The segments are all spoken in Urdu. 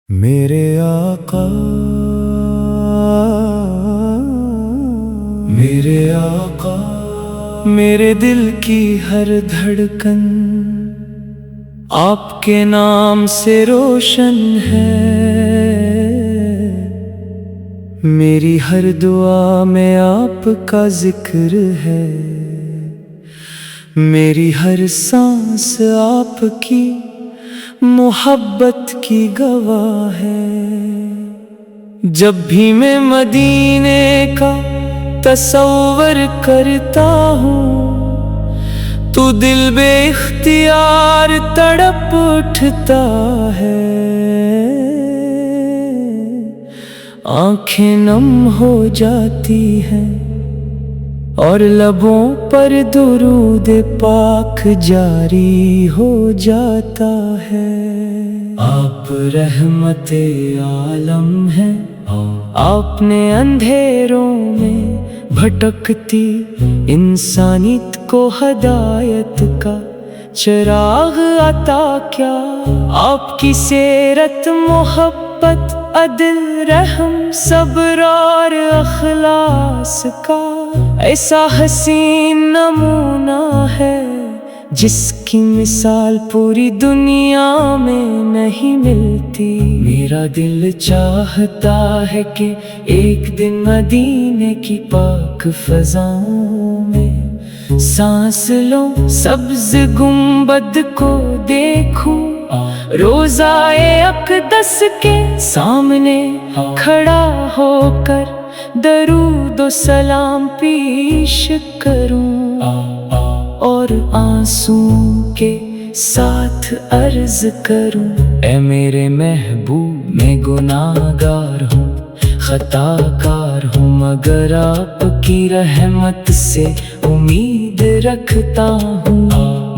میرے آقا میرے آقا میرے دل کی ہر دھڑکن آپ کے نام سے روشن ہے، میری ہر دعا میں آپ کا ذکر ہے، میری ہر سانس آپ کی محبت کی گواہ ہے۔ جب بھی میں مدینے کا تصور کرتا ہوں تو دل بے اختیار تڑپ اٹھتا ہے، آنکھیں نم ہو جاتی ہیں اور لبوں پر درود پاک جاری ہو جاتا ہے۔ آپ رحمت عالم ہیں، آپ نے اندھیروں میں بھٹکتی انسانیت کو ہدایت کا چراغ عطا کیا۔ آپ کی سیرت محبت، عدل، رحم، صبر اور اخلاص کا ایسا حسین نمونہ ہے جس کی مثال پوری دنیا میں نہیں ملتی۔ میرا دل چاہتا ہے کہ ایک دن مدینے کی پاک فضاؤں میں سانس لوں، سبز گنبد کو دیکھوں، روضائے اقدس کے سامنے کھڑا ہو کر درود و سلام پیش کروں، اور آنسوں کے ساتھ عرض کروں، اے میرے محبوب میں گناہگار ہوں، خطا کار ہوں، مگر آپ کی رحمت سے امید رکھتا ہوں۔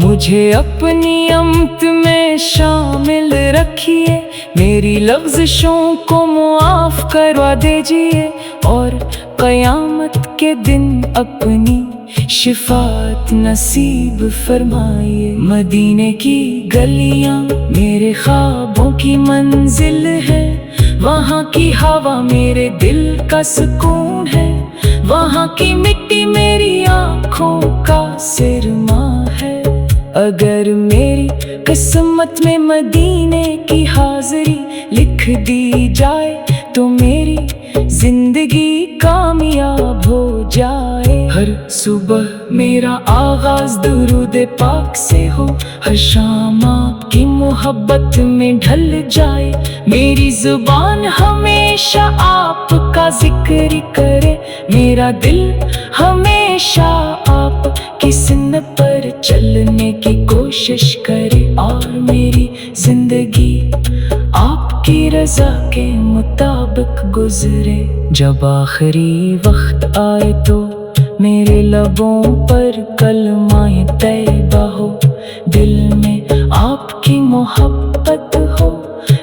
مجھے اپنی امت میں شامل رکھیے، میری لغزشوں کو معاف کروا دیجیے، اور قیامت کے دن اپنی شفاعت نصیب فرمائیے۔ مدینے کی گلیاں میرے خوابوں کی منزل ہے، وہاں کی ہوا میرے دل کا سکون ہے، وہاں کی مٹی میری آنکھوں کا سرما ہے۔ اگر میری قسمت میں مدینے کی حاضری لکھ دی جائے تو میری زندگی کامیاب ہو جائے۔ ہر صبح میرا آغاز درود پاک سے ہو، ہر شام آپ کی محبت میں ڈھل جائے، میری زبان ہمیشہ آپ کا ذکر کرے، میرا دل ہمیشہ آپ کی سنت پر چلنے کی کوشش کرے، اور میری زندگی آپ کی رضا کے مطابق گزرے۔ جب آخری وقت آئے تو میرے لبوں پر کلمہ طیبہ ہو، دل میں آپ کی محبت ہو،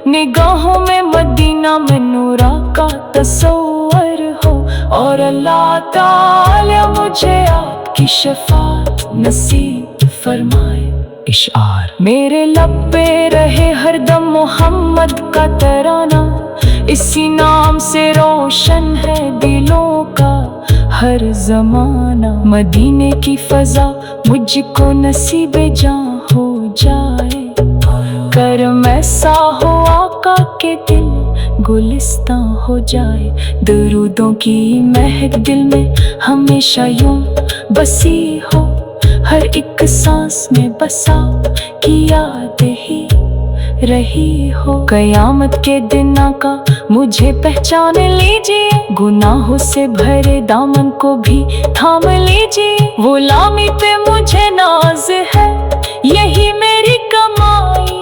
نگاہوں میں مدینہ میں نورا کا تصور ہو، اور اللہ تعالی مجھے آپ کی شفاعت نصیب فرمائے۔ اشعار میرے لب پہ رہے ہر دم محمد کا ترانہ، اسی نام سے روشن ہے دلوں کا ہر زمانہ، مدینے کی فضا مجھ کو نصیب جاں ہو جائے، کرم ایسا ہو آقا کے دل گلستاں ہو جائے، درودوں کی مہک دل میں ہمیشہ یوں بسی ہو، ہر ایک سانس میں بسا کی یاد ہی رہی ہو۔ قیامت کے دن آقا مجھے پہچان لیجیے، گناہوں سے بھرے دامن کو بھی تھام لیجیے، غلامی پہ مجھے ناز ہے، یہی میری کمائی،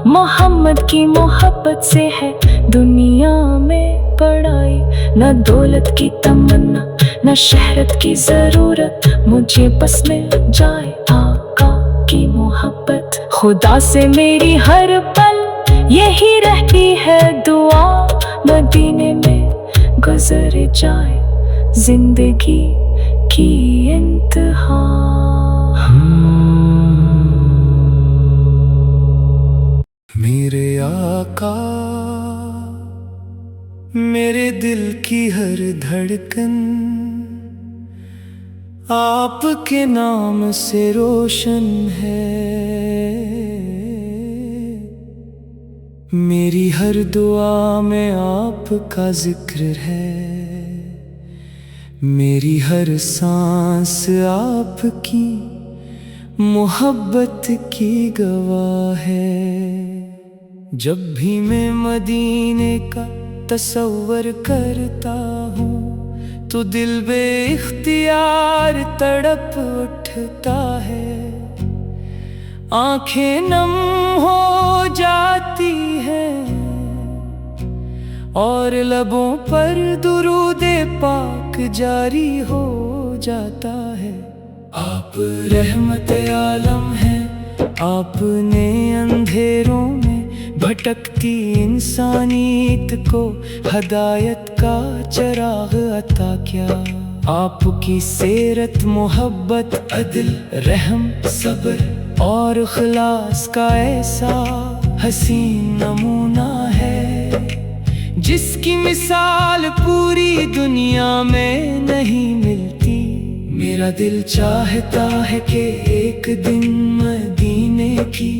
محمد کی محبت سے ہے دنیا میں بڑائی، نہ دولت کی تمنا نہ شہرت کی ضرورت، مجھے بس مل جائے آقا کی محبت، خدا سے میری ہر پل یہی رہتی ہے دعا، مدینے میں گزر جائے زندگی کی انتہا۔ میرے آقا میرے دل کی ہر دھڑکن آپ کے نام سے روشن ہے، میری ہر دعا میں آپ کا ذکر ہے، میری ہر سانس آپ کی محبت کی گواہ ہے۔ جب بھی میں مدینے کا تصور کرتا ہوں تو دل بے اختیار تڑپ اٹھتا ہے، آنکھیں نم ہو جاتی ہیں اور لبوں پر درود پاک جاری ہو جاتا ہے۔ آپ رحمت عالم ہیں، آپ نے اندھیروں میں بھٹکتی انسانیت کو ہدایت کا چراغ عطا کیا۔ آپ کی سیرت محبت، عدل، رحم، صبر اور اخلاص کا ایسا حسین نمونہ ہے جس کی مثال پوری دنیا میں نہیں ملتی۔ میرا دل چاہتا ہے کہ ایک دن مدینے کی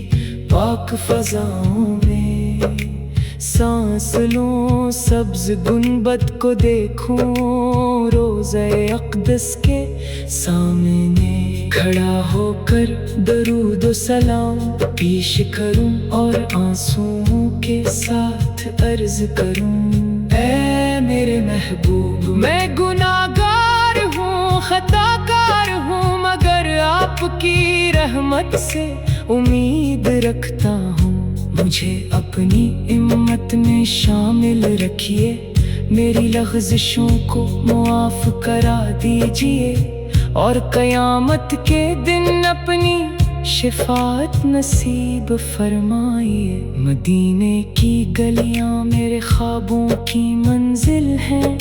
پاک فضاؤں میں سانس لوں، سبز گنبد کو دیکھوں، روضہ اقدس کے سامنے کھڑا ہو کر درود و سلام پیش کروں اور آنسوؤں کے ساتھ عرض کروں، اے میرے محبوب، میں گناہگار ہوں، خطا کار ہوں، مگر آپ کی رحمت سے امید رکھتا ہوں۔ مجھے اپنی امت میں شامل رکھیے، میری لغزشوں کو معاف کرا دیجیے اور قیامت کے دن اپنی شفاعت نصیب فرمائیے۔ مدینے کی گلیاں میرے خوابوں کی منزل ہیں،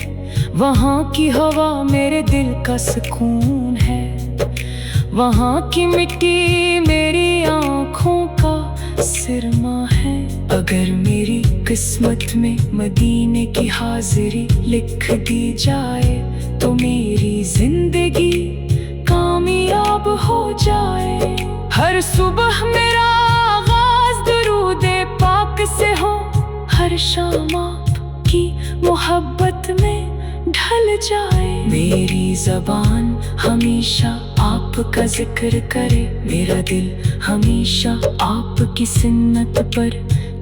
وہاں کی ہوا میرے دل کا سکون ہے، وہاں کی مٹی میری آنکھوں کا سرما ہے۔ اگر میری قسمت میں مدینے کی حاضری لکھ دی جائے تو میری زندگی کامیاب ہو جائے۔ ہر صبح میرا آغاز درود پاک سے ہو، ہر شام آپ کی محبت میں ڈھل جائے۔ میری زبان ہمیشہ آپ کا ذکر کرے، میرا دل ہمیشہ آپ کی سنت پر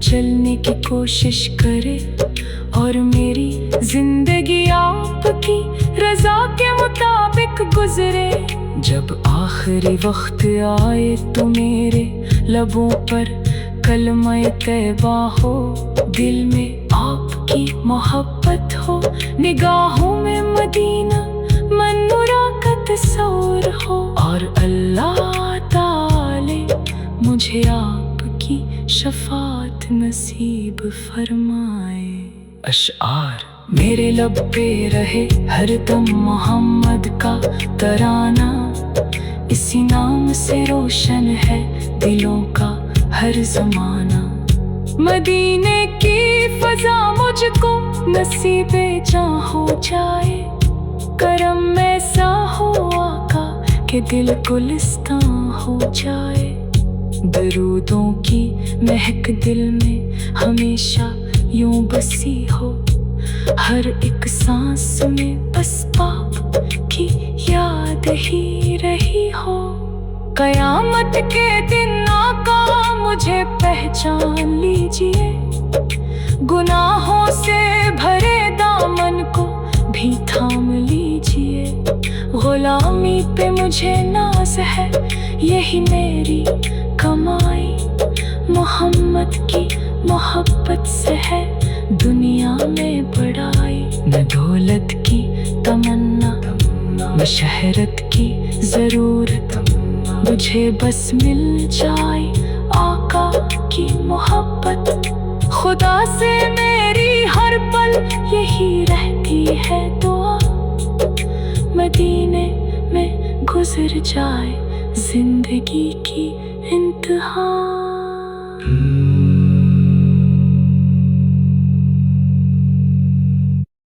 چلنے کی کوشش کرے، اور میری زندگی آپ کی رضا کے مطابق گزرے۔ جب آخری وقت آئے تو میرے لبوں پر کلمہ طیبہ ہو، دل میں آپ کی محبت ہو، نگاہوں میں مدینہ منورہ کا تصور ہو، اور اللہ تعالی مجھے آپ کی شفاعت نصیب فرمائے۔ اشعار میرے لب پہ رہے ہر دم محمد کا ترانہ، اسی نام سے روشن ہے دلوں کا ہر زمانہ۔ مدینے کی فضا مجھ کو نصیب جاں ہو جائے، کرم ایسا ہو آقا کہ دل گلستاں ہو جائے۔ درودوں کی مہک دل میں ہمیشہ یوں بسی ہو، ہر ایک سانس میں بس آپ کی یاد ہی رہی ہو۔ قیامت کے دن آقا مجھے پہچان لیجئے، گناہوں سے بھرے دامن کو بھی تھام لیجئے۔ غلامی پہ مجھے ناز ہے، یہی میری کمائی، محمد کی محبت سے ہے دنیا میں بڑائی۔ نہ دولت کی تمنا، نہ شہرت کی ضرورت، مجھے بس مل جائے آقا کی محبت۔ خدا سے میری ہر پل یہی رہتی ہے دعا، مدینے میں گزر جائے زندگی کی انتہا۔